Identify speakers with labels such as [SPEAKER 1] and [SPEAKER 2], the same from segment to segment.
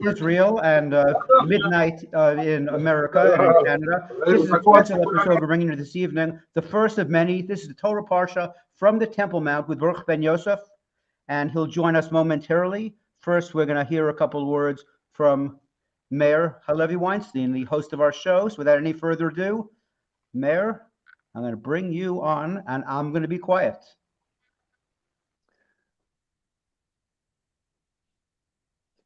[SPEAKER 1] Israel and midnight in America and in Canada. This is a special episode we're bringing you this evening, the first of many. This is the Torah Parsha from the Temple Mount with Baruch Ben-Yoseph, and he'll join us momentarily. First, we're going to hear a couple words from Meir Halevi Weinstein, the host of our show. So without any further ado, Meir, I'm going to bring you on, and I'm going to be quiet.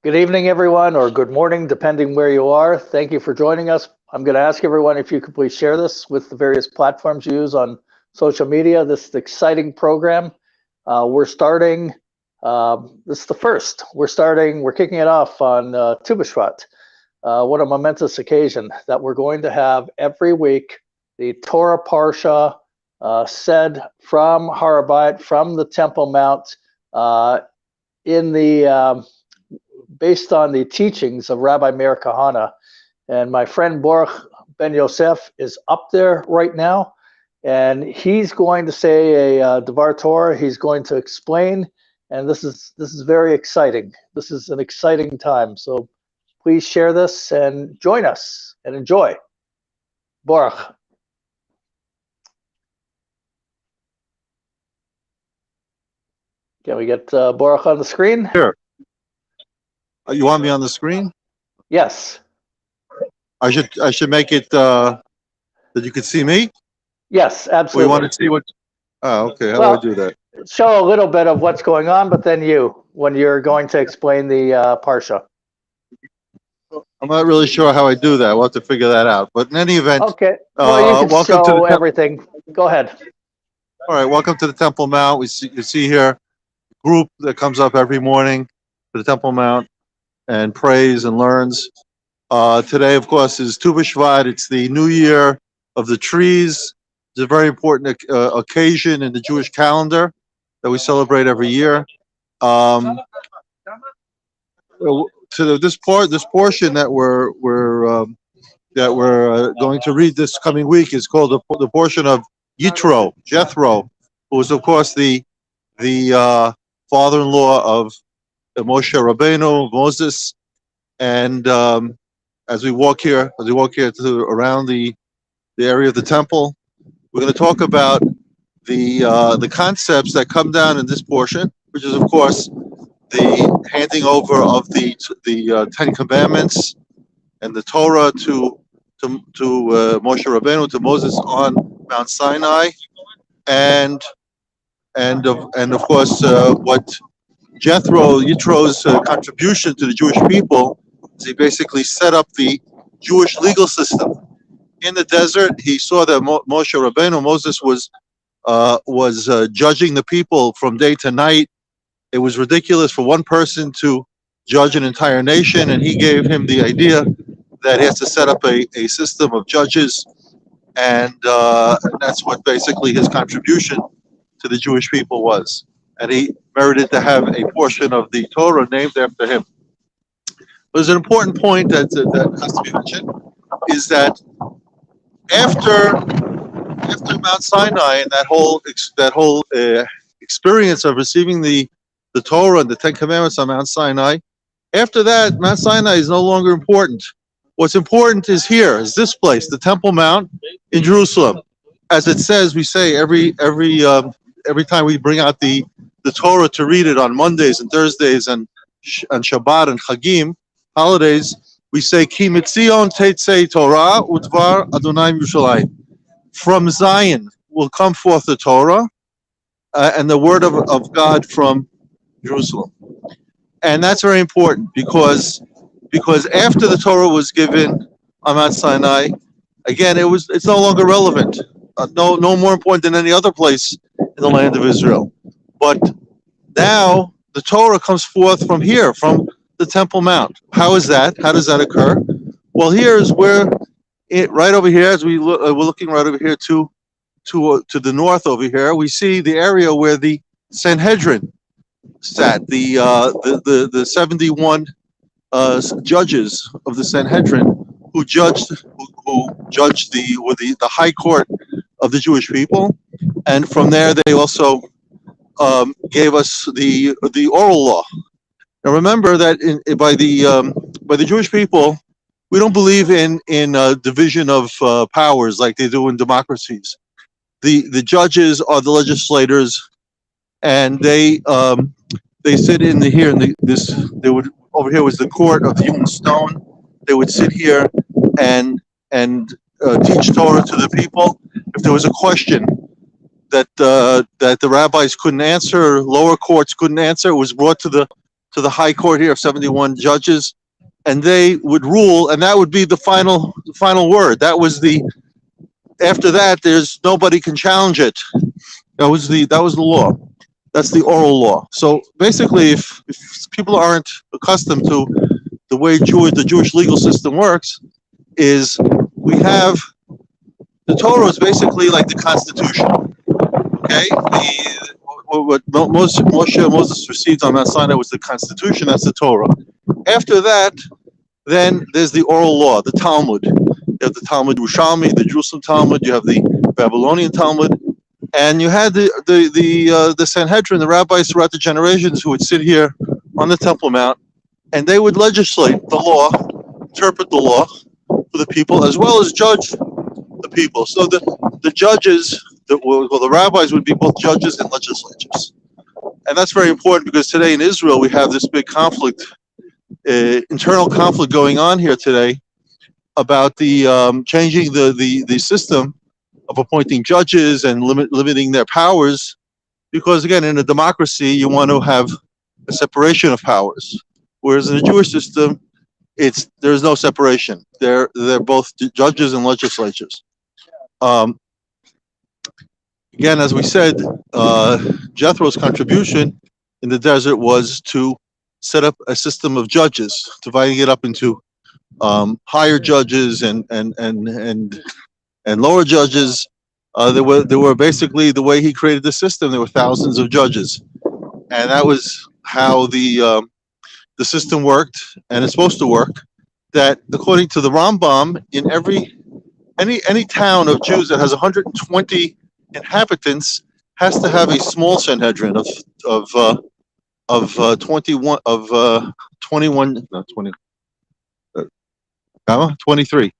[SPEAKER 2] Good evening, everyone, or good morning, depending where you are. Thank you for joining us. I'm going to ask everyone if you could please share this with the various platforms you use on social media. This is an exciting program. We're starting, this is the first. We're kicking it off on Tu B'Shvat. What a momentous occasion that we're going to have every week the Torah Parsha said from Har HaBayit, from the Temple Mount, based on the teachings of Rabbi Meir Kahane. And my friend Baruch Ben-Yoseph is up there right now, and he's going to say a Devar Torah. He's going to explain, and this is very exciting. This is an exciting time. So please share this and join us and enjoy. Baruch. Can we get Baruch on the screen?
[SPEAKER 3] Sure. You want me on the screen?
[SPEAKER 2] Yes.
[SPEAKER 3] I should make it that you can see me?
[SPEAKER 2] Yes, absolutely.
[SPEAKER 3] Or you want to see what? Oh, okay. How do I do that?
[SPEAKER 2] Show a little bit of what's going on, but then when you're going to explain the Parsha.
[SPEAKER 3] I'm not really sure how I do that. We'll have to figure that out. But in any event,
[SPEAKER 2] okay. Well, you can show everything. Go ahead.
[SPEAKER 3] All right. Welcome to the Temple Mount. You see here a group that comes up every morning to the Temple Mount and prays and learns. Today, of course, is Tu B'Shvat. It's the New Year of the Trees. It's a very important occasion in the Jewish calendar that we celebrate every year. This portion that we're going to read this coming week is called the portion of Jethro, who was, of course, the father-in-law of Moshe Rabbeinu, Moses, and as we walk here around the area of the temple, we're going to talk about the concepts that come down in this portion, which is, of course, the handing over of the Ten Commandments and the Torah to Moshe Rabbeinu, to Moses on Mount Sinai, and of course what Yitro's contribution to the Jewish people is he basically set up the Jewish legal system. In the desert, he saw that Moshe Rabbeinu, Moses, was judging the people from day to night. It was ridiculous for one person to judge an entire nation, and he gave him the idea that he has to set up a system of judges, and that's what basically his contribution to the Jewish people was. And he merited to have a portion of the Torah named after him. There's an important point that has to be mentioned, is that after Mount Sinai and that whole experience of receiving the Torah and the Ten Commandments on Mount Sinai, after that, Mount Sinai is no longer important. What's important is here, is this place, the Temple Mount in Jerusalem. As it says, we say every time we bring out the Torah to read it on Mondays and Thursdays and Shabbat and Chagim, holidays, we say, Ki mitzion tetzei Torah udvar Adonai Yerushalayim. From Zion will come forth the Torah and the word of God from Jerusalem. And that's very important because after the Torah was given on Mount Sinai, again, it's no longer relevant. No more important than any other place in the land of Israel. But now the Torah comes forth from here, from the Temple Mount. How is that? How does that occur? Well, here is where right over here, as we're looking right over here to the north over here, we see the area where the Sanhedrin sat. The 71 judges of the Sanhedrin who judged the high court of the Jewish people, and from there they also gave us the oral law. Now remember that by the the Jewish people, we don't believe in division of powers like they do in democracies. The judges are the legislators, and they sit in this. They would, over here was the court of the hewn stone. They would sit here and teach Torah to the people. If there was a question that the rabbis couldn't answer, lower courts couldn't answer, it was brought to the high court here of 71 judges, and they would rule, and that would be the final word. That was after that, there's nobody can challenge it. That was the law. That's the oral law. So basically, if people aren't accustomed to the way the Jewish legal system works, is we have the Torah is basically like the Constitution. Okay, what Moses received on Mount Sinai was the Constitution. That's the Torah. After that, then there's the oral law, the Talmud. You have the Talmud Yerushalmi, the Jerusalem Talmud. You have the Babylonian Talmud, and you had the Sanhedrin, the rabbis throughout the generations who would sit here on the Temple Mount, and they would legislate the law, interpret the law for the people, as well as judge the people. So the judges, the rabbis would be both judges and legislators. And that's very important because today in Israel we have this big conflict, internal conflict going on here today about the changing the system of appointing judges and limiting their powers, because again, in a democracy you want to have a separation of powers, whereas in the Jewish system there's no separation. They're both judges and legislatures. Again, as we said, Jethro's contribution in the desert was to set up a system of judges, dividing it up into higher judges and lower judges. There were basically, the way he created the system, there were thousands of judges, and that was how the system worked, and it's supposed to work. That according to the Rambam, in any town of Jews that has 120 inhabitants has to have a small Sanhedrin of 23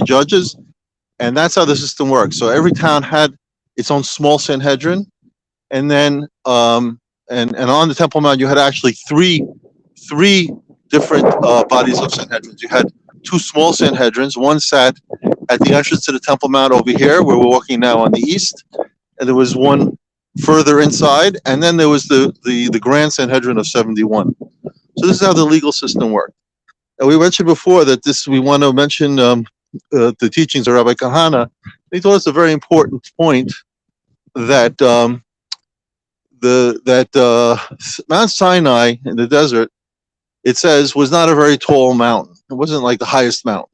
[SPEAKER 3] judges, and that's how the system works. So every town had its own small Sanhedrin, and then and on the Temple Mount you had actually three different bodies of Sanhedrins. You had two small Sanhedrins. One sat at the entrance to the Temple Mount over here, where we're walking now on the east, and there was one further inside, and then there was the Grand Sanhedrin of 71. So this is how the legal system worked. And we mentioned before that we want to mention the teachings of Rabbi Kahane. He told us a very important point, that Mount Sinai in the desert, it says, was not a very tall mountain. It wasn't like the highest mountain.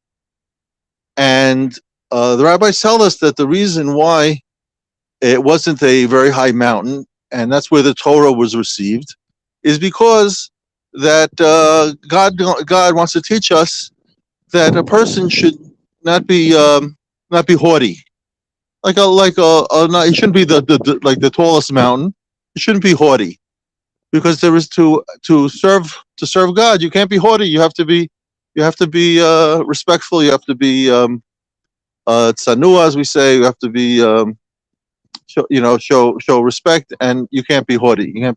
[SPEAKER 3] And the rabbis tell us that the reason why it wasn't a very high mountain, and that's where the Torah was received, is because that God wants to teach us that a person should not be haughty. It shouldn't be the tallest mountain. It shouldn't be haughty, because there is to serve God. You can't be haughty. You have to be respectful. You have to be tzanua, as we say. You have to be show respect, and you can't be haughty. You can't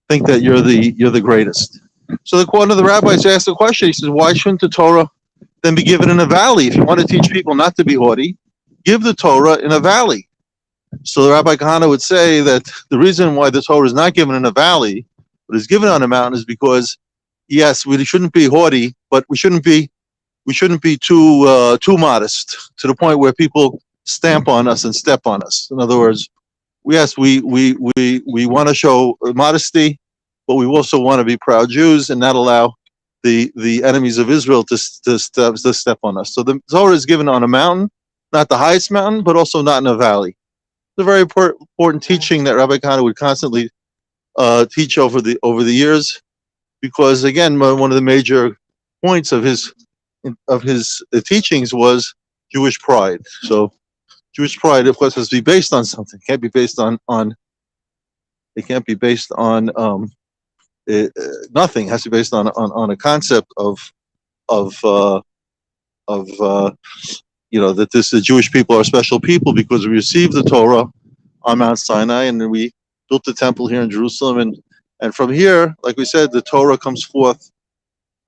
[SPEAKER 3] think that you're the greatest. So one of the rabbis asked the question. He says, why shouldn't the Torah then be given in a valley? If you want to teach people not to be haughty, give the Torah in a valley. So the Rabbi Kahane would say that the reason why the Torah is not given in a valley, but is given on a mountain, is because, yes, we shouldn't be haughty, but we shouldn't be too modest to the point where people stamp on us and step on us. In other words, yes, we want to show modesty, but we also want to be proud Jews and not allow the enemies of Israel to step on us. So the Torah is given on a mountain, not the highest mountain, but also not in a valley. It's a very important teaching that Rabbi Kahane would constantly teach over the years, because again, one of the major points of his teachings was Jewish pride. So Jewish pride, of course, has to be based on something. It can't be based on nothing has to be based on a concept of that the Jewish people are special people because we received the Torah on Mount Sinai, and then we built the temple here in Jerusalem, and from here, like we said, the Torah comes forth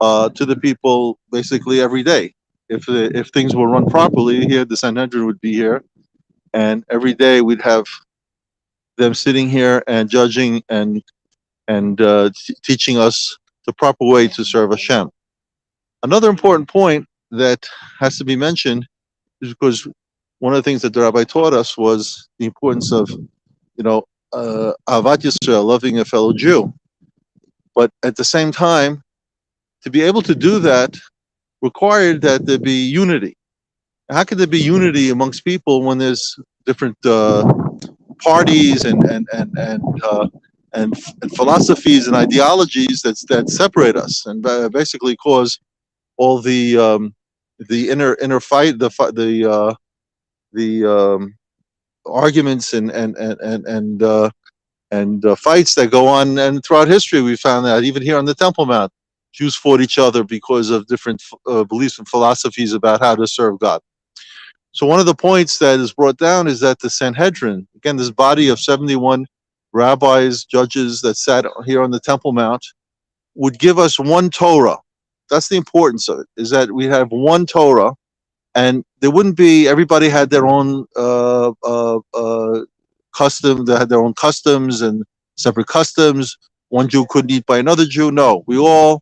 [SPEAKER 3] to the people basically every day. If things were run properly, here the Sanhedrin would be here, and every day we'd have them sitting here and judging and teaching us the proper way to serve Hashem. Another important point that has to be mentioned is because one of the things that the rabbi taught us was the importance of, Ahavat Yisrael, loving a fellow Jew. But at the same time, to be able to do that required that there be unity. How could there be unity amongst people when there's different parties and philosophies and ideologies that separate us and basically cause all the inner fight, the arguments and fights that go on, and throughout history we found that even here on the Temple Mount, Jews fought each other because of different beliefs and philosophies about how to serve God. So one of the points that is brought down is that the Sanhedrin, again, this body of 71 rabbis, judges that sat here on the Temple Mount, would give us one Torah. That's the importance of it, is that we have one Torah, and there wouldn't be, everybody had their own custom, they had their own customs and separate customs. One Jew couldn't eat by another Jew. No, we all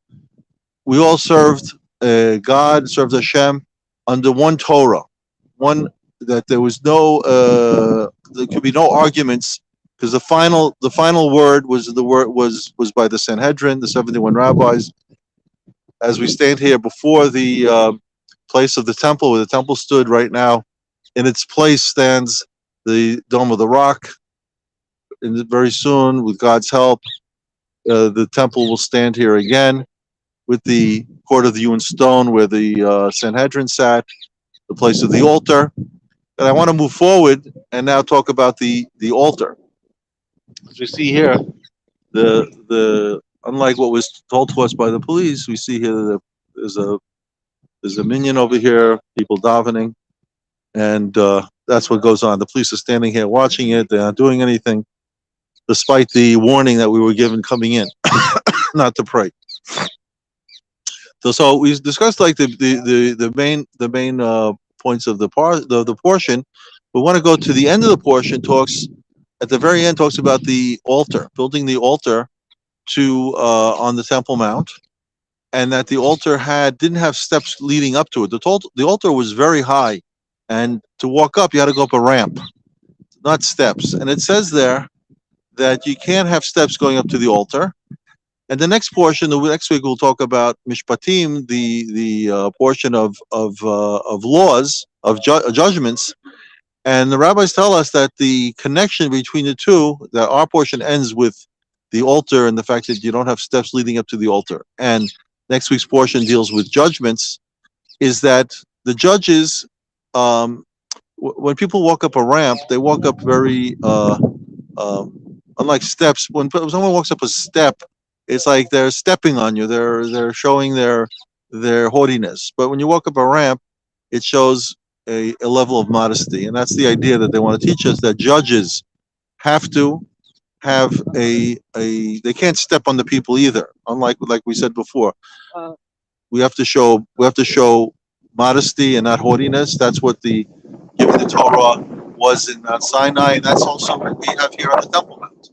[SPEAKER 3] served God, served Hashem under one Torah. One that there was no, there could be no arguments, because the final word was by the Sanhedrin, the 71 rabbis. As we stand here before the place of the temple, where the temple stood right now, in its place stands the Dome of the Rock. And very soon, with God's help, the temple will stand here again with the court of the hewn stone where the Sanhedrin sat, the place of the altar. And I want to move forward and now talk about the altar. As we see here, the unlike what was told to us by the police, we see here that there's a minyan over here, people davening, and that's what goes on. The police are standing here watching it. They're not doing anything, despite the warning that we were given coming in, not to pray. So we discussed like the main points of the portion. We want to go to the end of the portion. At the very end, talks about the altar, building the altar to on the Temple Mount, and that the altar didn't have steps leading up to it. The altar was very high, and to walk up, you had to go up a ramp, not steps. And it says there that you can't have steps going up to the altar. And the next portion, the next week, we'll talk about Mishpatim, the portion of laws, of judgments. And the rabbis tell us that the connection between the two, that our portion ends with the altar and the fact that you don't have steps leading up to the altar. And next week's portion deals with judgments, is that the judges, when people walk up a ramp, they walk up very, unlike steps. When someone walks up a step, it's like they're stepping on you. They're showing their haughtiness. But when you walk up a ramp, it shows a level of modesty. And that's the idea that they want to teach us, that judges have to have they can't step on the people either. Unlike like we said before, we have to show modesty and not haughtiness. That's what the giving the Torah was in Mount Sinai, and that's also what we have here on the Temple Mount.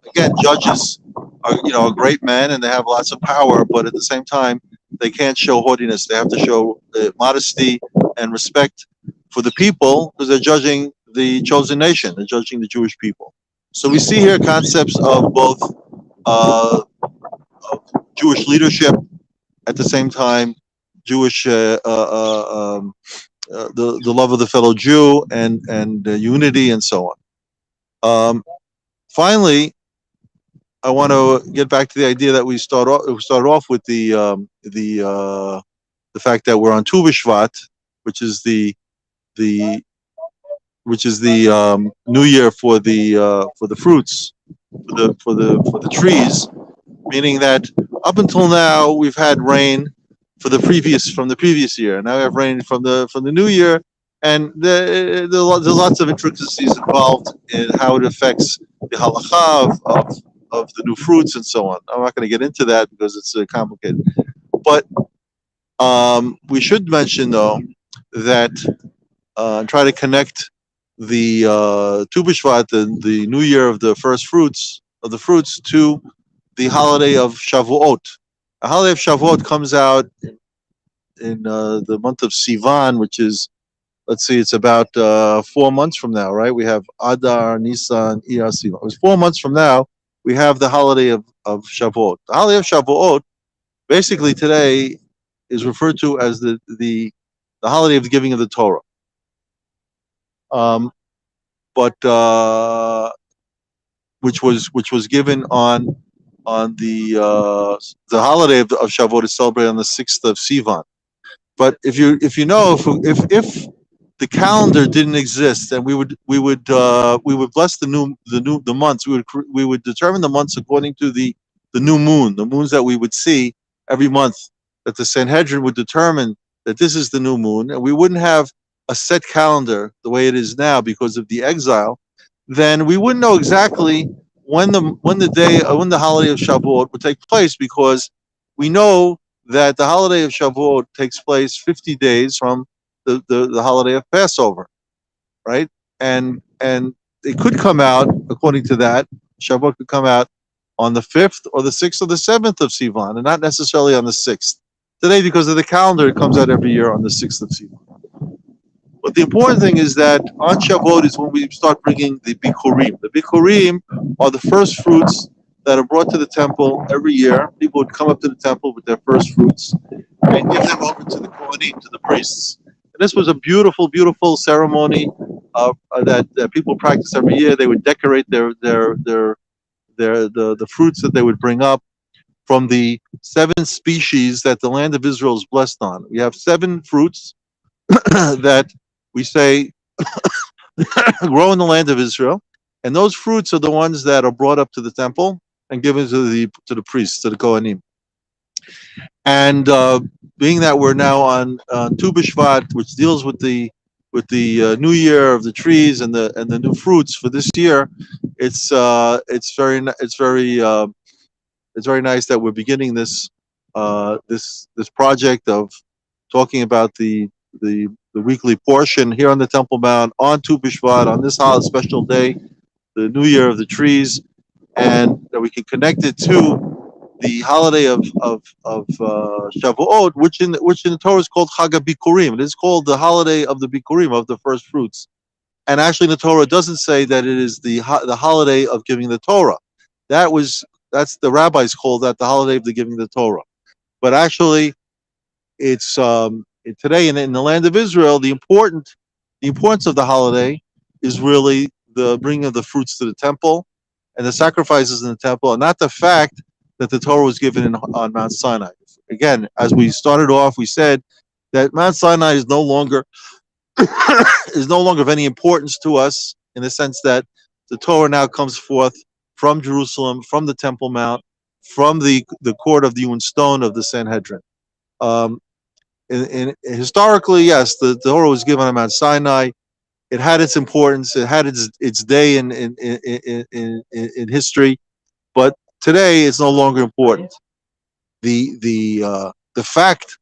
[SPEAKER 3] Again, judges are great men and they have lots of power, but at the same time, they can't show haughtiness. They have to show modesty and respect for the people, because they're judging the chosen nation. They're judging the Jewish people. So we see here concepts of both of Jewish leadership, at the same time Jewish the love of the fellow Jew and unity and so on. Finally, I want to get back to the idea that we started off with the fact that we're on Tu B'Shvat, which is the New Year for the fruits, for the trees, meaning that up until now we've had rain from the previous year. Now we have rain from the new year, and there's lots of intricacies involved in how it affects the halacha of the new fruits and so on. I'm not going to get into that because it's complicated. But we should mention though that try to connect the Tu B'Shvat, the new year of the first fruits to the holiday of Shavuot. The holiday of Shavuot comes out in the month of Sivan, which is, let's see, it's about 4 months from now, right? We have Adar, Nisan, Iyar, Sivan. It was 4 months from now. We have the holiday of Shavuot. The holiday of Shavuot, basically today, is referred to as the holiday of the giving of the Torah. But which was given on the holiday of Shavuot is celebrated on the 6th of Sivan. But if the calendar didn't exist, and we would bless the months, we would determine the months according to the new moon, the moons that we would see every month, that the Sanhedrin would determine that this is the new moon, and we wouldn't have a set calendar the way it is now because of the exile. Then we wouldn't know exactly when the holiday of Shavuot would take place, because we know that the holiday of Shavuot takes place 50 days from the holiday of Passover, right? And it could come out, according to that, Shavuot could come out on the 5th or the 6th or the 7th of Sivan, and not necessarily on the 6th. Today, because of the calendar, it comes out every year on the 6th of Sivan. But the important thing is that on Shavuot is when we start bringing the Bikurim. The Bikurim are the first fruits that are brought to the temple every year. People would come up to the temple with their first fruits and give them over to the Kohanim, to the priests. And this was a beautiful, beautiful ceremony that people practice every year. They would decorate the fruits that they would bring up from the 7 species that the land of Israel is blessed on. We have 7 fruits that we say grow in the land of Israel, and those fruits are the ones that are brought up to the temple and given to the priests, to the Kohanim. And being that we're now on Tu B'Shvat, which deals with the new year of the trees and the new fruits for this year, it's very nice that we're beginning this project of talking about the weekly portion here on the Temple Mount on Tu B'Shvat, on this special day, the New Year of the Trees, and that we can connect it to the holiday of Shavuot, which in the Torah is called Chag HaBikurim. It is called the holiday of the Bikurim, of the first fruits. And actually, in the Torah, it doesn't say that it is the holiday of giving the Torah. That's the rabbis call that the holiday of the giving the Torah. But actually, it's today in the land of Israel, the importance of the holiday is really the bringing of the fruits to the temple and the sacrifices in the temple, and not the fact that the Torah was given on Mount Sinai. Again, as we started off, we said that Mount Sinai is no longer of any importance to us, in the sense that the Torah now comes forth from Jerusalem, from the Temple Mount, from the court of the hewn stone of the Sanhedrin. Historically, yes, the Torah was given on Mount Sinai. It had its importance. It had its day in history, but today it's no longer important. The fact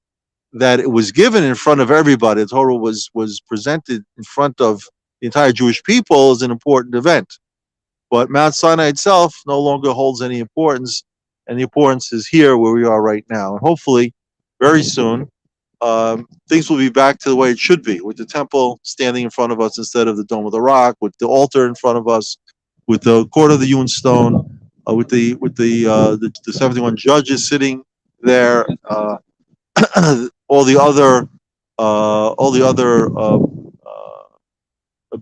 [SPEAKER 3] that it was given in front of everybody, the Torah was presented in front of the entire Jewish people, is an important event. But Mount Sinai itself no longer holds any importance, and the importance is here where we are right now. And hopefully, very soon, things will be back to the way it should be, with the temple standing in front of us instead of the Dome of the Rock, with the altar in front of us, with the court of the hewn stone, with the 71 judges sitting there, all the other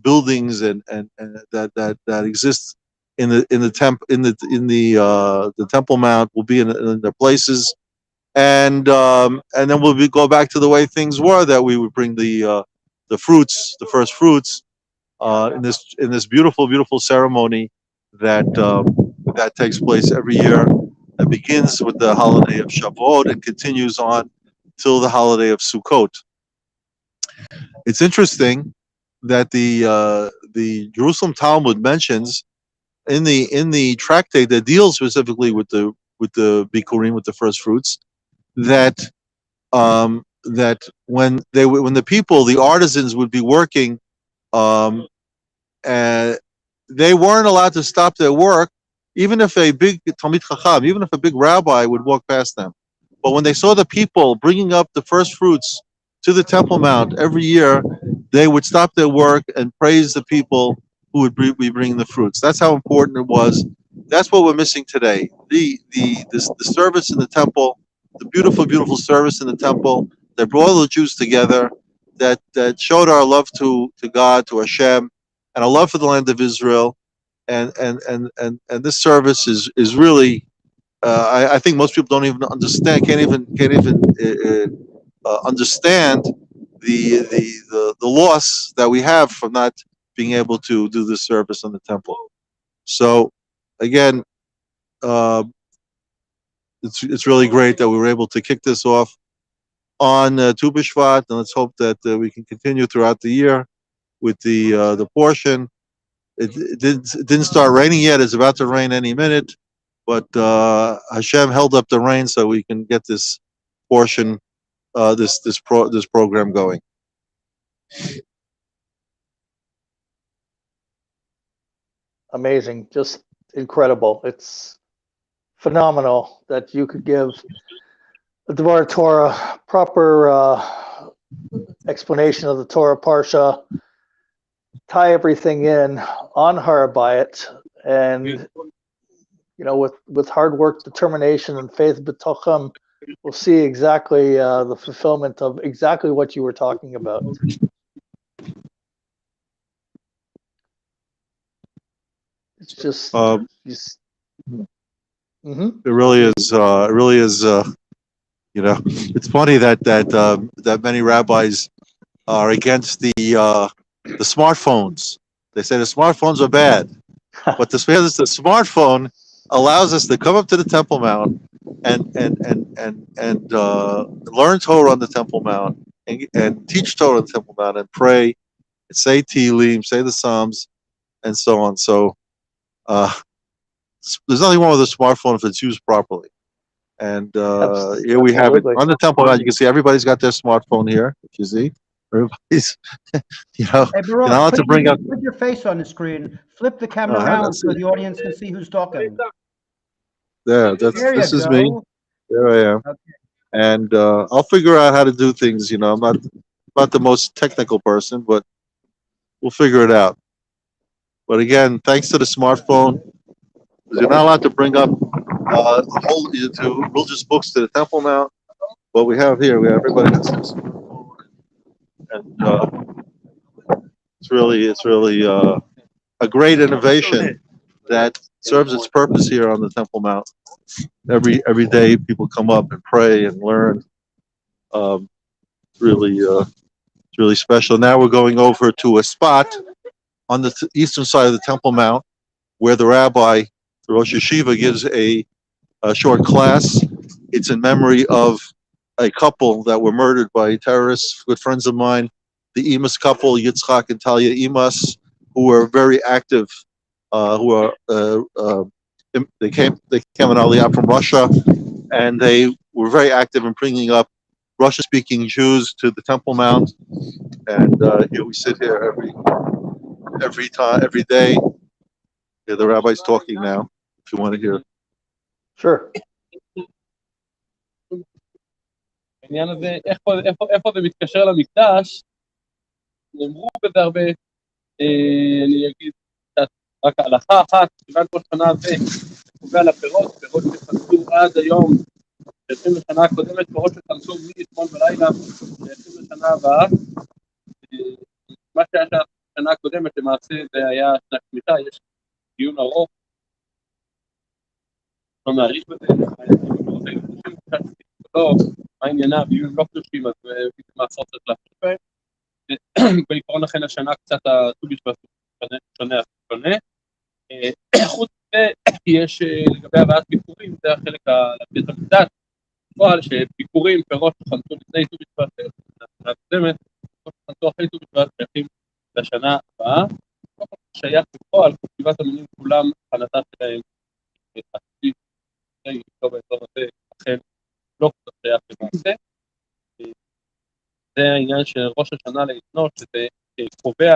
[SPEAKER 3] buildings and that exist in the Temple Mount will be in their places. And then we'll go back to the way things were, that we would bring the fruits, the first fruits, in this beautiful ceremony that takes place every year that begins with the holiday of Shavuot and continues on till the holiday of Sukkot. It's interesting that the Jerusalem Talmud mentions in the tractate that deals specifically with the bikurim, with the first fruits, that when the people, the artisans, would be working, they weren't allowed to stop their work, even if a big Talmid Chacham, even if a big rabbi would walk past them. But when they saw the people bringing up the first fruits to the Temple Mount every year, they would stop their work and praise the people who would be bringing the fruits. That's how important it was. That's what we're missing today. The service in the temple, the beautiful, beautiful service in the temple that brought all the Jews together, that showed our love to God, to Hashem, and a love for the land of Israel. And this service is really, I think most people don't even understand, can't even understand the loss that we have from not being able to do this service in the temple. So again, it's really great that we were able to kick this off on Tu B'Shvat, and let's hope that we can continue throughout the year with the portion. It didn't start raining yet. It's about to rain any minute, but Hashem held up the rain so we can get this portion, this program going.
[SPEAKER 2] Amazing, just incredible. It's phenomenal that you could give the Dvar Torah proper explanation of the Torah Parsha, tie everything in on Har Bayit, and with hard work, determination, and faith b'tocham, we'll see exactly the fulfillment of exactly what you were talking about. It's just,
[SPEAKER 3] It really is. It really is. It's funny that many rabbis are against the smartphones. They say the smartphones are bad, but the smartphone allows us to come up to the Temple Mount and learn Torah on the Temple Mount and teach Torah on the Temple Mount and pray and say Tehillim, say the Psalms, and so on. So there's nothing wrong with a smartphone if it's used properly. And here we have it on the Temple Mount. You can see everybody's got their smartphone here. If you see, everybody's,
[SPEAKER 1] Hey, Baruch,
[SPEAKER 3] you're not allowed to bring up.
[SPEAKER 1] Put your face on the screen. Flip the camera around so the audience can see who's talking.
[SPEAKER 3] This is me. There I am.
[SPEAKER 1] Okay.
[SPEAKER 3] And I'll figure out how to do things. I'm not the most technical person, but we'll figure it out. But again, thanks to the smartphone, you're not allowed to bring up religious books to the Temple Mount. What we have here, everybody has this smartphone, and it's really a great innovation that serves its purpose here on the Temple Mount. Every day, people come up and pray and learn. It's really special. Now we're going over to a spot on the eastern side of the Temple Mount where the rabbi, the Rosh Yeshiva, gives a short class. It's in memory of a couple that were murdered by terrorists, good friends of mine, the Imas couple, Yitzchak and Talia Imas, who were very active, they came on Aliyah from Russia, and they were very active in bringing up Russian-speaking Jews to the Temple Mount. And here we sit here every day. Yeah, the rabbi's talking now, if you want to hear.
[SPEAKER 2] Sure.
[SPEAKER 4] העניין הזה, איפה זה מתקשר למקדש, נאמרו בזה הרבה, אני אגיד, רק הלכה אחת, כיוון כל שנה זה קובע לפירות, פירות שחנסו עד היום, ש20 לשנה הקודמת, פירות שחנסו מ-8 בלילה, ש20 לשנה הבאה, מה שהיה שנה הקודמת, למעשה זה היה שנת שמיטה, יש דיון ארוך, לא נאריך בזה, לא, מה עניינה, ויהיו לא קדושים, אז מעשרות צריך להפריך בהם. בעיקרון לכן השנה קצת הט"ו בשבט שונה. ויש לגבי הבאת ביקורים, זה החלק לבית המקדש, בפועל שביקורים פירות שחנתו לפני ט"ו בשבט לשנה הקודמת, שחנתו אחרי ט"ו בשבט שייכים לשנה הבאה, שייך בפועל, שבעת המינים כולם חנתה שלהם עתידית, לא באזור הזה, אכן לא קצת שייך למעשה. זה העניין של ראש השנה לעיתנו, שזה קובע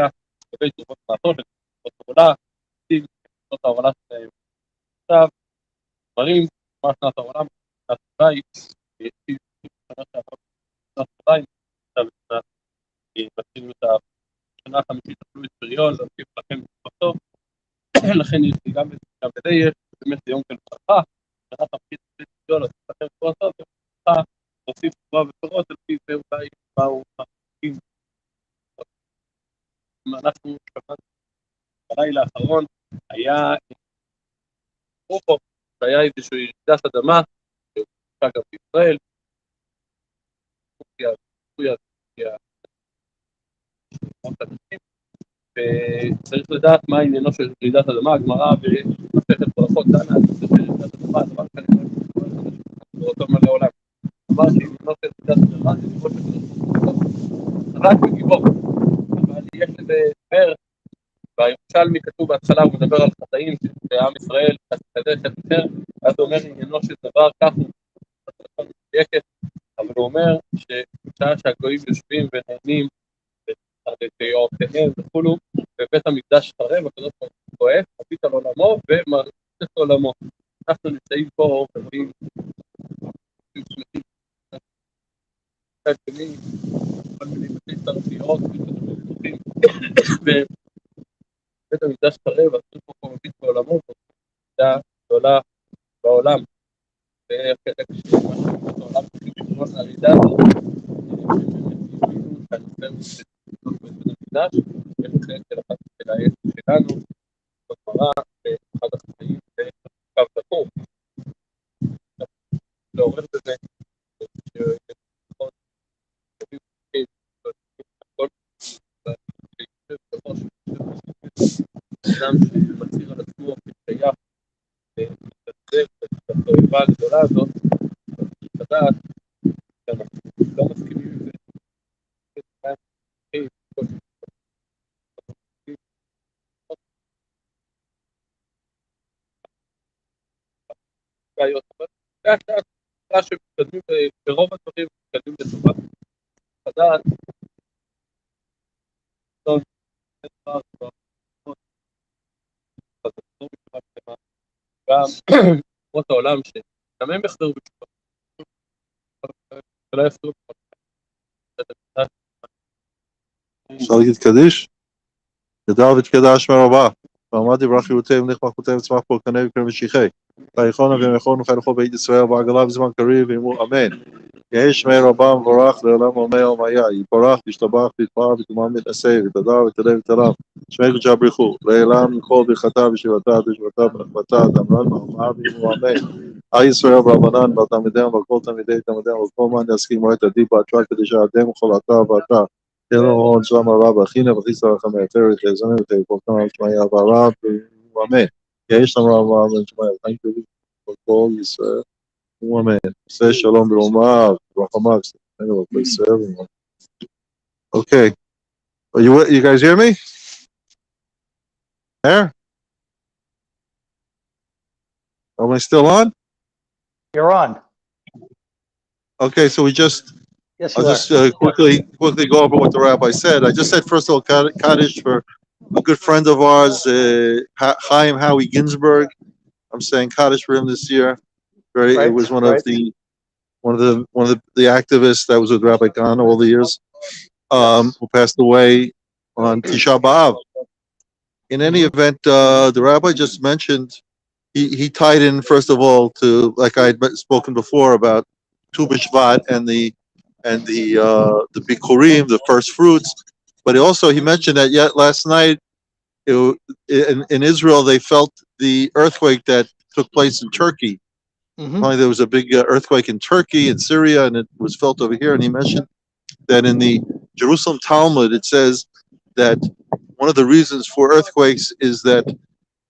[SPEAKER 4] לגבי תרובות מעטות, תרובות העולה, תרובות העולה שלהם. עכשיו, דברים, מה שנת העולם, שנת הבית, שנה שעברה, שנת הבית, עכשיו מתחילים את השנה החמישית, תפלו את פריון, להוסיף לכם בסוף, לכן יש לי גם בזה יש, באמת זה יום של ברכה, שנה חמישית תפלו את פריון, להוסיף לכם בסוף, ברכה, להוסיף תרובה ופירות, על פי זה אולי באו חמישים. אנחנו שמענו בלילה האחרון, היה שהיה איזושהי ירידת אדמה, שהושקע גם בישראל, וצריך לדעת מה עניינו של ירידת אדמה. הגמרא במסכת ברכות דנה על נושא של ירידת אדמה, דבר כנראה באותו מלא עולם. דבר שעניינו של ירידת אדמה זה לראות רק בגיבור, אבל יש לזה הסבר. בירושלמי כתוב בהתחלה, הוא מדבר על חטאים שעם ישראל כזה חטא, אז הוא אומר עניינו של דבר כך הוא מדויקת, אבל הוא אומר שבשעה שהגויים יושבים ונהנים ויועותיהם וכולו, בבית המקדש חרב, הקדוש ברוך הוא כועס, מביט על עולמו ומרגיש את עולמו. אנחנו נמצאים פה ורואים כל מיני בתי תרביות ובית המקדש חרב, הקדוש ברוך הוא מביט בעולמו, וזו גדולה בעולם. וחלק העולם צריכים לקרוא להרידה הזאת, שהנושא הוא בית המקדש, יש חלק של אחת של העץ שלנו, בגמרא, באחד החיים, בקו תפור. לעורר בזה, אדם שמצהיר על עצמו כשייך ומתנצל את התועבה הגדולה הזאת, לדעת שאנחנו לא מסכימים עם זה. שמתקדמים ברוב הדברים, מתקדמים לטובה. לדעת גם תקופות העולם שגם הם יחזרו בתשובה. שלא יחזרו בתשובה.
[SPEAKER 3] אפשר להגיד קדיש? ידע ותקדע שמר רבה. ועמד יברח ירותיהם, לך מלכותיהם, וצמח פה קנה וקרם ושיחי. ויכון אביהם יכון וחי לכל בית ישראל, ועגלה בזמן קריב, ואמרו אמן. יהי שמי רבה מבורך לעולם עולמי עולמיה. יבורך, וישתבח, ויתפאר, ותאמר מתעשה, ותדע, ותדע, ותלם. שמי קדושה בריחו. לעילם כל ברכתה ושיבתה, ושבתה ונחמתה, דמרן מאמר, ואמרו אמן. עם ישראל ברבנן, בתלמידיהם, וכל תלמידי תלמידיהם, וכל מאן יסכים מועד עדיף, והתשועה קדישה אדם וכל אתה ואתה. תן לו הון שלום הרבה, אחינה וכיסא רחמי, תראה, תזמין ותפורתם על שמי הברה, ואמן. יש לנו רבה, ונשמע, חיים טובים, וכל ישראל, ואמן. עושה שלום ברומה, ורחמה, okay. You guys hear me? There? Am I still on?
[SPEAKER 2] You're on.
[SPEAKER 3] Okay, so we just...
[SPEAKER 2] Yes,
[SPEAKER 3] I'll just quickly go over what the rabbi said. I just said, first of all, Kaddish for a good friend of ours, Chaim Howie Ginsberg. I'm saying Kaddish for him this year. It was one of the activists that was with Rabbi Kahane all the years, who passed away on Tisha B'Av. In any event, the rabbi just mentioned he tied in, first of all, to, like I had spoken before, about Tu B'Shvat and the bikurim, the first fruits, but he mentioned that yet last night in Israel they felt the earthquake that took place in Turkey. Mm-hmm. There was a big earthquake in Turkey and Syria, and it was felt over here. And he mentioned that in the Jerusalem Talmud it says that one of the reasons for earthquakes is that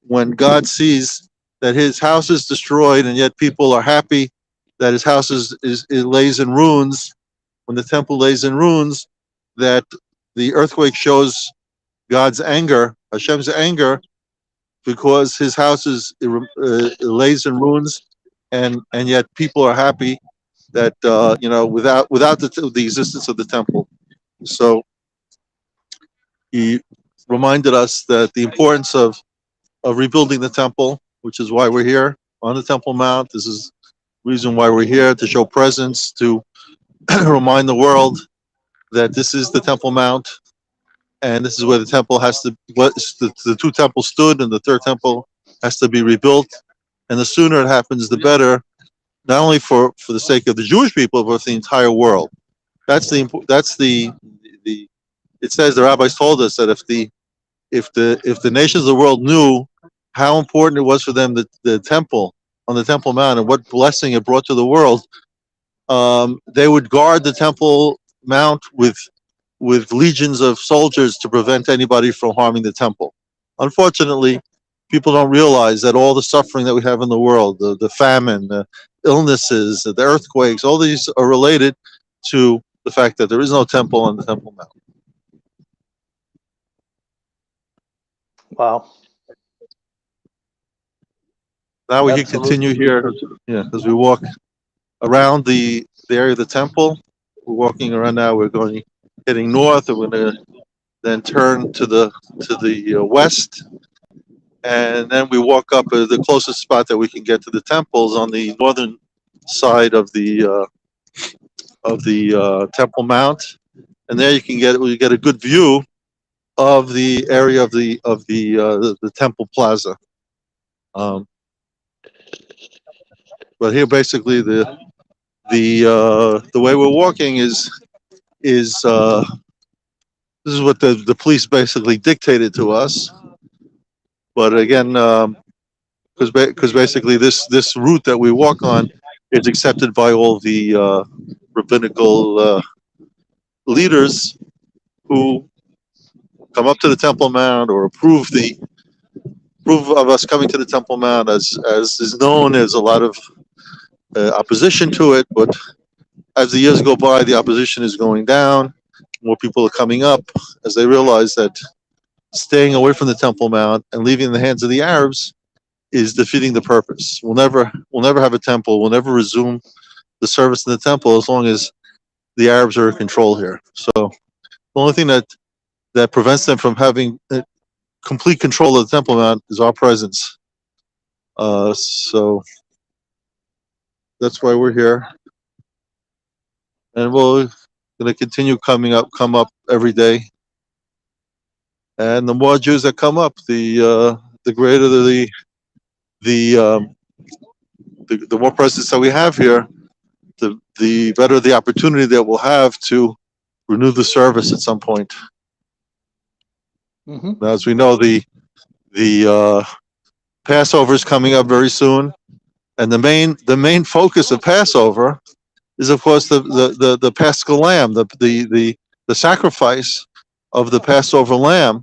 [SPEAKER 3] when God sees that his house is destroyed, and yet people are happy that his house it lays in ruins. When the temple lays in ruins, that the earthquake shows God's anger, Hashem's anger, because his house lays in ruins, and yet people are happy that without the existence of the temple. So he reminded us that the importance of rebuilding the temple, which is why we're here on the Temple Mount. This is the reason why we're here, to show presence, to remind the world that this is the Temple Mount, and this is where the temple has to, the two temples stood, and the third temple has to be rebuilt. And the sooner it happens, the better, not only for the sake of the Jewish people, but for the entire world. It says, the rabbis told us that if the nations of the world knew how important it was for them, the temple on the Temple Mount, and what blessing it brought to the world, they would guard the Temple Mount with legions of soldiers to prevent anybody from harming the temple. Unfortunately, people don't realize that all the suffering that we have in the world, the famine, the illnesses, the earthquakes, all these are related to the fact that there is no temple on the Temple Mount.
[SPEAKER 2] Wow.
[SPEAKER 3] Now we can continue here, as we walk around the area of the temple. We're walking around now. We're heading north, and we're going to then turn to the west, and then we walk up the closest spot that we can get to the temples on the northern side of the Temple Mount, and there we get a good view of the area of the Temple Plaza. But here, basically, the way we're walking is this is what the police basically dictated to us. But again, because basically this route that we walk on is accepted by all the rabbinical leaders who come up to the Temple Mount, or approve of us coming to the Temple Mount. As is known, there's a lot of opposition to it, but as the years go by, the opposition is going down. More people are coming up as they realize that staying away from the Temple Mount and leaving in the hands of the Arabs is defeating the purpose. We'll never have a temple. We'll never resume the service in the temple as long as the Arabs are in control here. So the only thing that prevents them from having complete control of the Temple Mount is our presence. So that's why we're here, and we're going to continue come up every day. And the more Jews that come up, the greater the more presence that we have here, the better the opportunity that we'll have to renew the service at some point.
[SPEAKER 2] Mm-hmm.
[SPEAKER 3] As we know, the Passover is coming up very soon, and the main focus of Passover is, of course, the Paschal Lamb, the sacrifice of the Passover lamb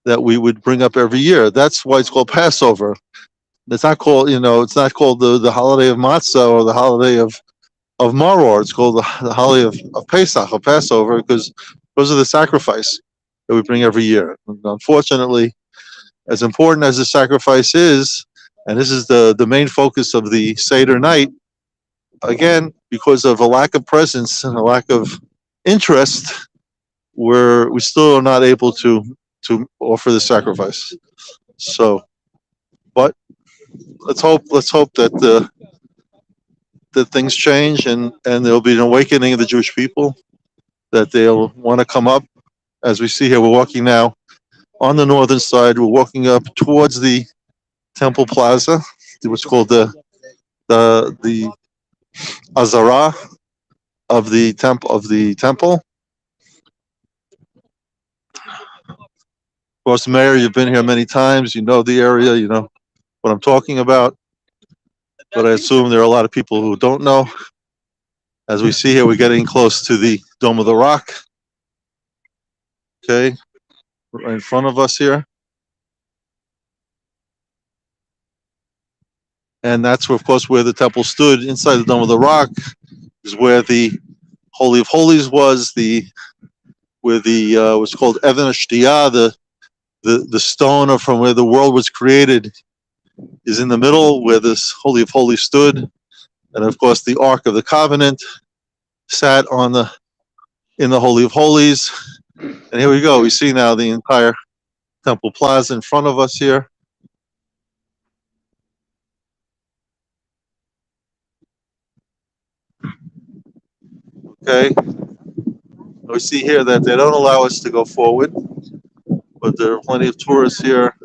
[SPEAKER 3] that we would bring up every year. That's why it's called Passover. It's not called the holiday of Matzah or the holiday of Maror. It's called the holiday of Pesach, of Passover, because of the sacrifice that we bring every year. And unfortunately, as important as the sacrifice is, and this is the main focus of the Seder night, again, because of a lack of presence and a lack of interest, we still are not able to offer the sacrifice. So, but let's hope that that things change, and there'll be an awakening of the Jewish people, that they'll want to come up. As we see here, we're walking now on the northern side. We're walking up towards the Temple Plaza, what's called the Azara of the temple. Of course, Mayor, you've been here many times. You know the area. You know what I'm talking about. But I assume there are a lot of people who don't know. As we see here, we're getting close to the Dome of the Rock. Okay, right in front of us here. and that's where, of course, where the temple stood. Inside the Dome of the Rock is where the Holy of Holies was, where the what's called Even Hashtiyah, the stone from where the world was created, is in the middle, where this Holy of Holies stood, and of course the Ark of the Covenant sat in the Holy of Holies. And here we go. We see now the entire Temple Plaza in front of us here. Okay. We see here that they don't allow us to go forward, but there are plenty of tourists here,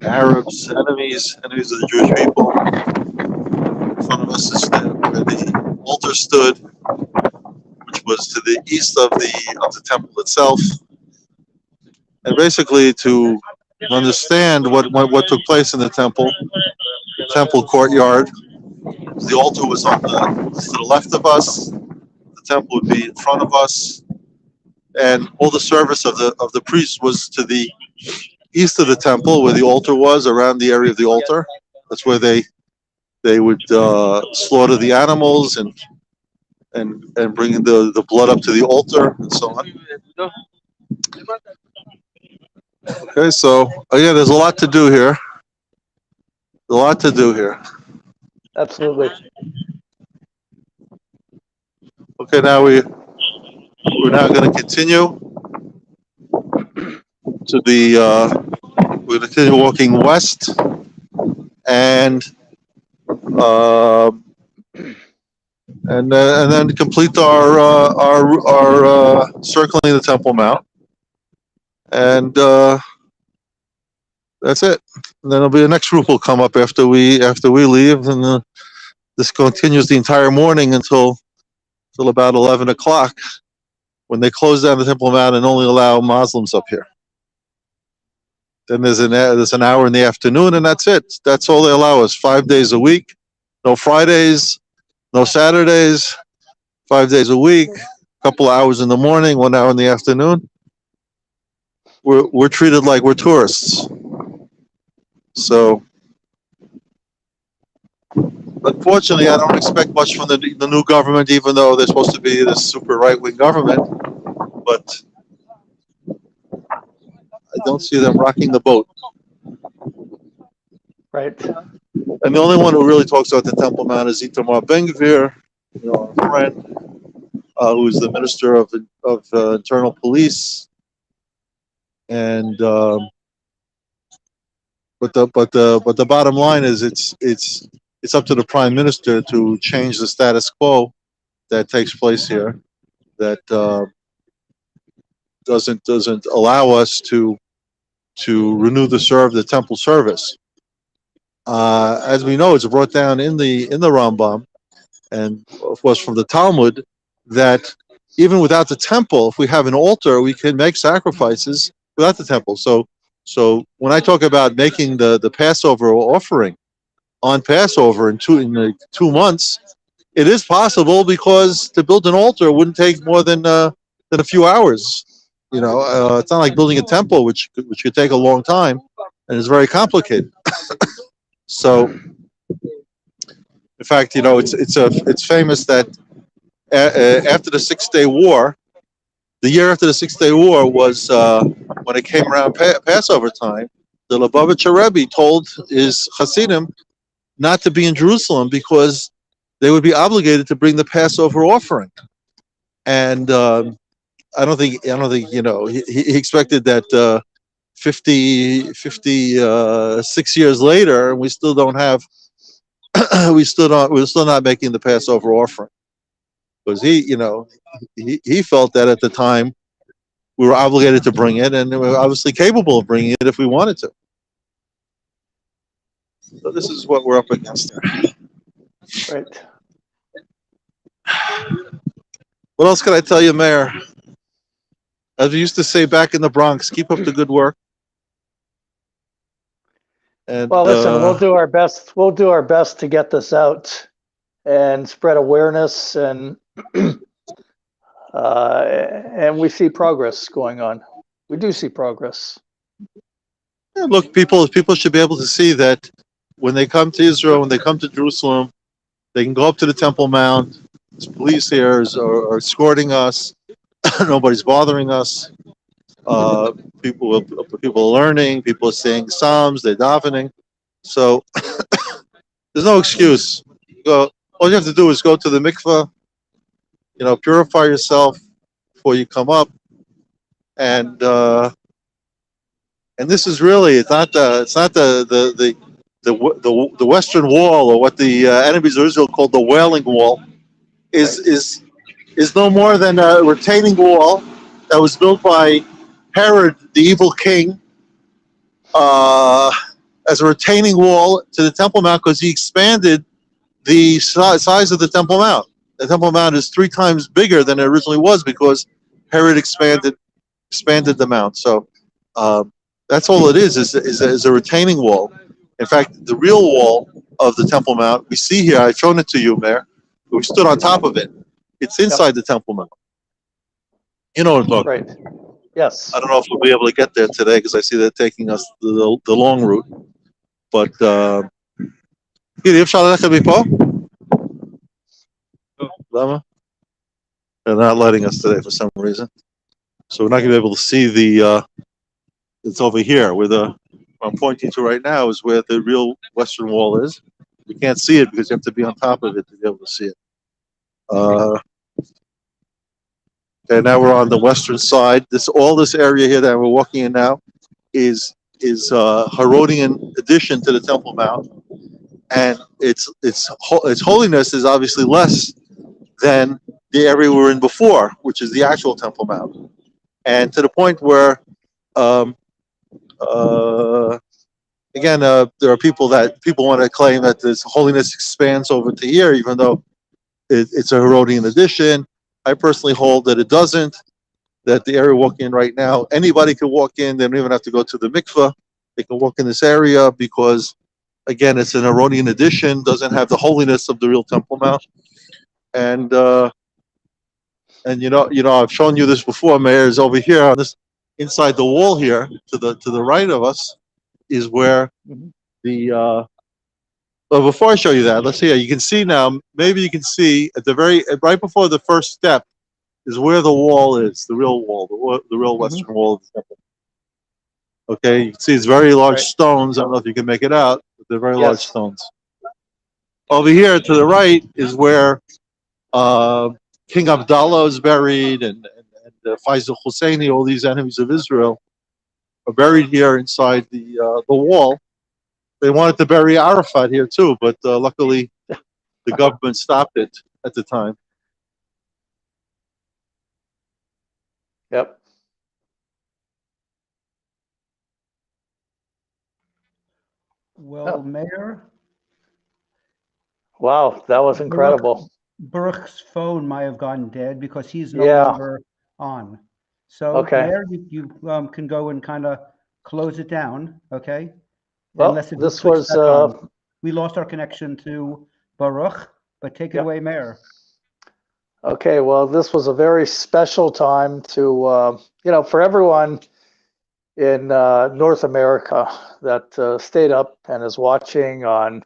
[SPEAKER 3] Arabs, enemies of the Jewish people. In front of us is where the altar stood, which was to the east of the temple itself. And basically, to understand what took place in the temple courtyard, the altar was to the left of us, the temple would be in front of us, and all the service of the priests was to the east of the temple, where the altar was, around the area of the altar. That's where they would slaughter the animals and bring the blood up to the altar and so on. Okay, so again, there's a lot to do here.
[SPEAKER 2] Absolutely.
[SPEAKER 3] Okay, now we're now going to continue to we're going to continue walking west and then complete our circling the Temple Mount, and that's it. And then the next group will come up after we leave, and this continues the entire morning until about 11 o'clock, when they close down the Temple Mount and only allow Muslims up here. Then there's an hour in the afternoon, and that's it. That's all they allow us. 5 days a week, no Fridays, no Saturdays. 5 days a week, a couple of hours in the morning, 1 hour in the afternoon. We're treated like we're tourists. So, unfortunately, I don't expect much from the new government, even though they're supposed to be this super right-wing government. But I don't see them rocking the boat.
[SPEAKER 2] Right.
[SPEAKER 3] And the only one who really talks about the Temple Mount is Itamar Ben-Gvir, our friend, who's the Minister of Internal Police. And but the bottom line is it's up to the Prime Minister to change the status quo that takes place here, that doesn't allow us to renew the temple service. As we know, it's brought down in the Rambam, and of course from the Talmud, that even without the temple, if we have an altar, we can make sacrifices without the temple. So when I talk about making the Passover offering on Passover in 2 months, it is possible, because to build an altar wouldn't take more than a few hours. It's not like building a temple, which could take a long time, and is very complicated. So, in fact, it's famous that after the 6-day war, the year after the 6-day war was when it came around Passover time, the Lubavitcher Rebbe told his Hasidim not to be in Jerusalem because they would be obligated to bring the Passover offering. And I don't think he expected that 56 years later, and we still don't have we're still not making the Passover offering, because he felt that at the time we were obligated to bring it, and we were obviously capable of bringing it if we wanted to. So this is what we're up against there.
[SPEAKER 2] Right.
[SPEAKER 3] What else can I tell you, Mayor? As we used to say back in the Bronx, keep up the good work. And,
[SPEAKER 2] well, listen, we'll do our best. We'll do our best to get this out and spread awareness, and we see progress going on. We do see progress.
[SPEAKER 3] Yeah, look, people should be able to see that when they come to Israel, when they come to Jerusalem, they can go up to the Temple Mount. There's police here are escorting us. Nobody's bothering us. People are learning. People are saying psalms. They're davening. So there's no excuse. All you have to do is go to the mikveh. Purify yourself before you come up, and this is really it's not the Western Wall, or what the enemies of Israel called the Wailing Wall, is no more than a retaining wall that was built by Herod, the evil king, as a retaining wall to the Temple Mount, because he expanded the size of the Temple Mount. The Temple Mount is 3 times bigger than it originally was because Herod expanded the mount. So that's all it is a retaining wall. In fact, the real wall of the Temple Mount we see here. I've shown it to you, Mayor. We stood on top of it. It's inside the Temple Mount. You know what I'm talking about.
[SPEAKER 2] Right. Yes.
[SPEAKER 3] I don't know if we'll be able to get there today because I see they're taking us the long route. But אפשר ללכת מפה? למה? They're not letting us today for some reason. So we're not going to be able to see it's over here where I'm pointing to right now is where the real Western Wall is. You can't see it because you have to be on top of it to be able to see it. Okay, now we're on the western side. All this area here that we're walking in now is Herodian addition to the Temple Mount, and its holiness is obviously less than the area we were in before, which is the actual Temple Mount, and to the point where, again, there are people want to claim that this holiness expands over to here, even though it's a Herodian addition. I personally hold that it doesn't, that the area we're walking in right now, anybody can walk in. They don't even have to go to the mikveh. They can walk in this area because, again, it's an Herodian addition, doesn't have the holiness of the real Temple Mount. And I've shown you this before, Mayor, is over here on this, inside the wall here, to the right of us, is where the well, before I show you that, let's see. You can see now. Maybe you can see at the right before the first step is where the wall is, the real wall, the real Western Wall of the temple. Okay, you can see it's very large stones. I don't know if you can make it out, but they're very large stones. Over here to the right is where King Abdallah is buried, and Faisal Husseini, all these enemies of Israel, are buried here inside the wall. They wanted to bury Arafat here too, but luckily the government stopped it at the time.
[SPEAKER 2] Yep.
[SPEAKER 1] Well, Mayor.
[SPEAKER 2] Wow, that was incredible.
[SPEAKER 1] Baruch's phone might have gone dead because he's no longer on. So, Mayor, you can go and kind of close it down, okay?
[SPEAKER 2] Well, this was
[SPEAKER 1] we lost our connection to Baruch, but take it away, Mayor.
[SPEAKER 2] Okay, well, this was a very special time to for everyone in North America that stayed up and is watching on.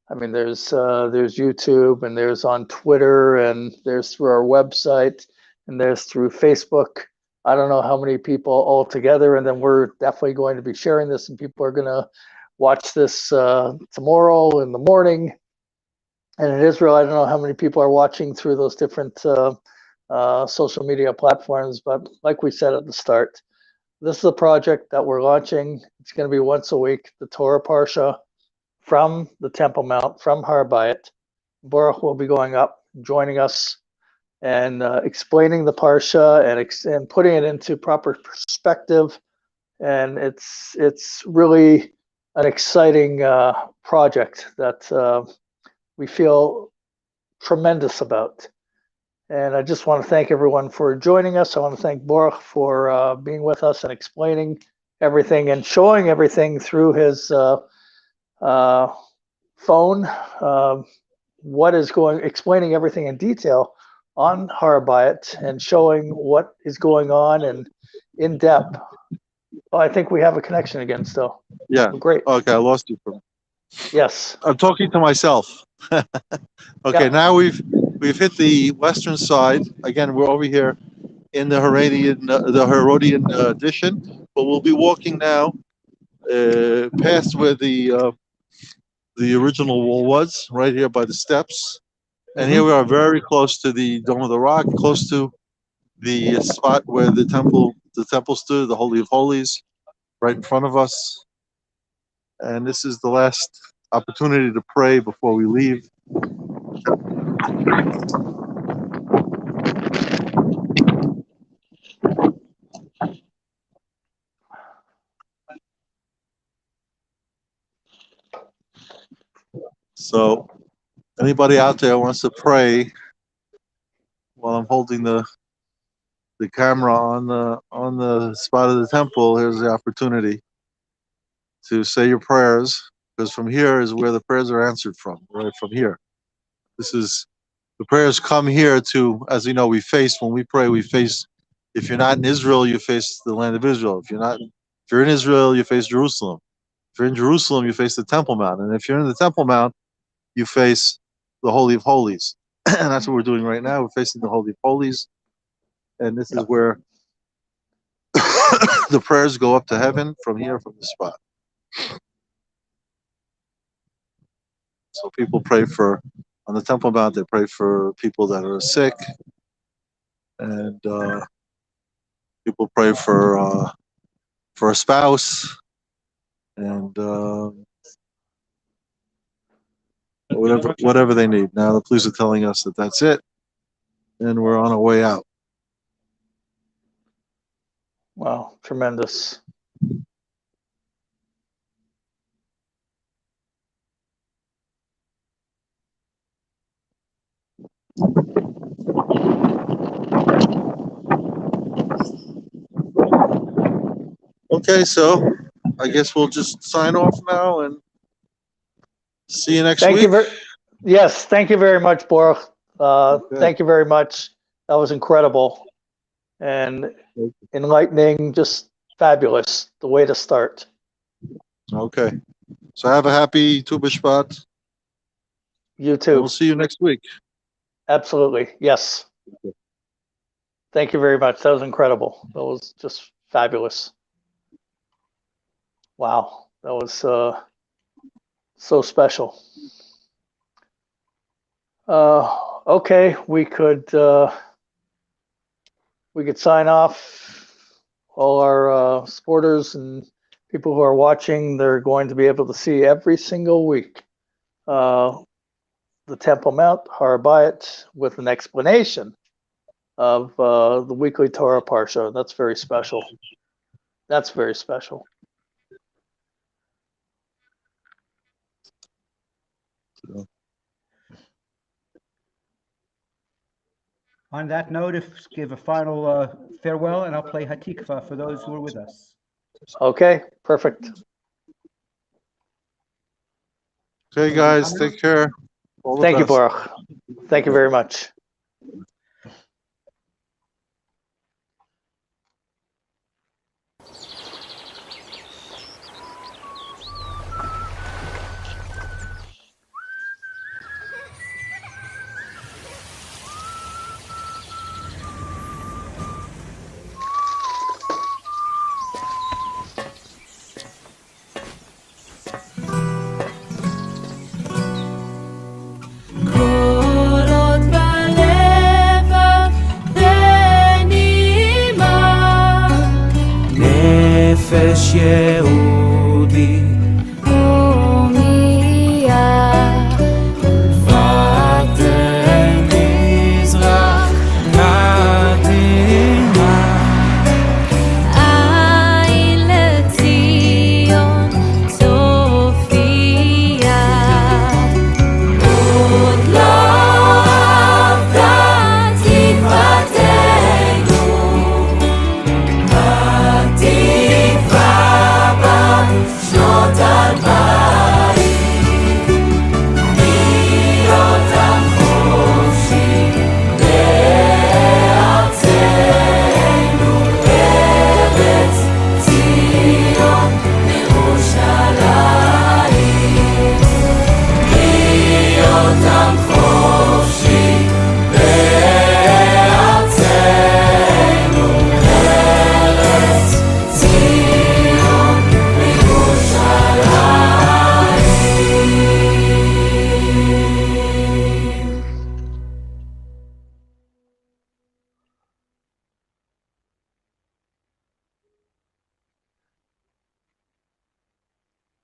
[SPEAKER 2] I mean, there's YouTube, and there's on Twitter, and there's through our website, and there's through Facebook. I don't know how many people all together, and then we're definitely going to be sharing this, and people are going to watch this tomorrow in the morning. And in Israel, I don't know how many people are watching through those different social media platforms, but like we said at the start, this is a project that we're launching. It's going to be once a week, the Torah Parsha from the Temple Mount, from Har Bayit. Baruch will be going up, joining us, and explaining the Parsha and putting it into proper perspective. And it's really an exciting project that we feel tremendous about. And I just want to thank everyone for joining us. I want to thank Baruch for being with us and explaining everything and showing everything through his phone, explaining everything in detail on Har Bayit and showing what is going on and in depth. Oh, I think we have a connection again still.
[SPEAKER 3] Yeah.
[SPEAKER 2] Great.
[SPEAKER 3] Okay, I lost you for
[SPEAKER 2] Yes.
[SPEAKER 3] I'm talking to myself. Okay,
[SPEAKER 2] Yeah.
[SPEAKER 3] now we've hit the western side. Again, we're over here in the Herodian addition, but we'll be walking now past where the original wall was, right here by the steps. And here we are, very close to the Dome of the Rock, close to the spot where the temple stood, the Holy of Holies, right in front of us. And this is the last opportunity to pray before we leave. So, anybody out there wants to pray while I'm holding the camera on the spot of the temple, here's the opportunity to say your prayers, because from here is where the prayers are answered from, right from here. This is, the prayers come here to, as you know, when we pray, if you're not in Israel, you face the land of Israel. If you're in Israel, you face Jerusalem. If you're in Jerusalem, you face the Temple Mount. And if you're in the Temple Mount, you face the Holy of Holies. And that's what we're doing right now. We're facing the Holy of Holies. And this is where the prayers go up to heaven from here, from the spot. So people pray on the Temple Mount, they pray for people that are sick. And people pray for a spouse. And whatever they need. Now the police are telling us that that's it. And we're on our way out.
[SPEAKER 2] Wow, tremendous.
[SPEAKER 3] Okay, so I guess we'll just sign off now and see you next week.
[SPEAKER 2] Yes, thank you very much, Baruch. Thank you very much. That was incredible and enlightening, just fabulous. The way to start.
[SPEAKER 3] Okay. So have a happy Tu B'Shvat.
[SPEAKER 2] You too.
[SPEAKER 3] And we'll see you next week.
[SPEAKER 2] Absolutely. Yes.
[SPEAKER 3] Okay.
[SPEAKER 2] Thank you very much. That was incredible. That was just fabulous. Wow. That was so special. Okay, we could sign off. All our supporters and people who are watching, they're going to be able to see every single week the Temple Mount, Har Bayit, with an explanation of the weekly Torah Parsha. That's very special. That's very special.
[SPEAKER 1] On that note, give a final farewell, and I'll play Hatikva for those who are with us.
[SPEAKER 2] Okay, perfect.
[SPEAKER 3] Okay, guys, take care.
[SPEAKER 2] Thank you, Baruch. Thank you very much.
[SPEAKER 5] נפש יהודית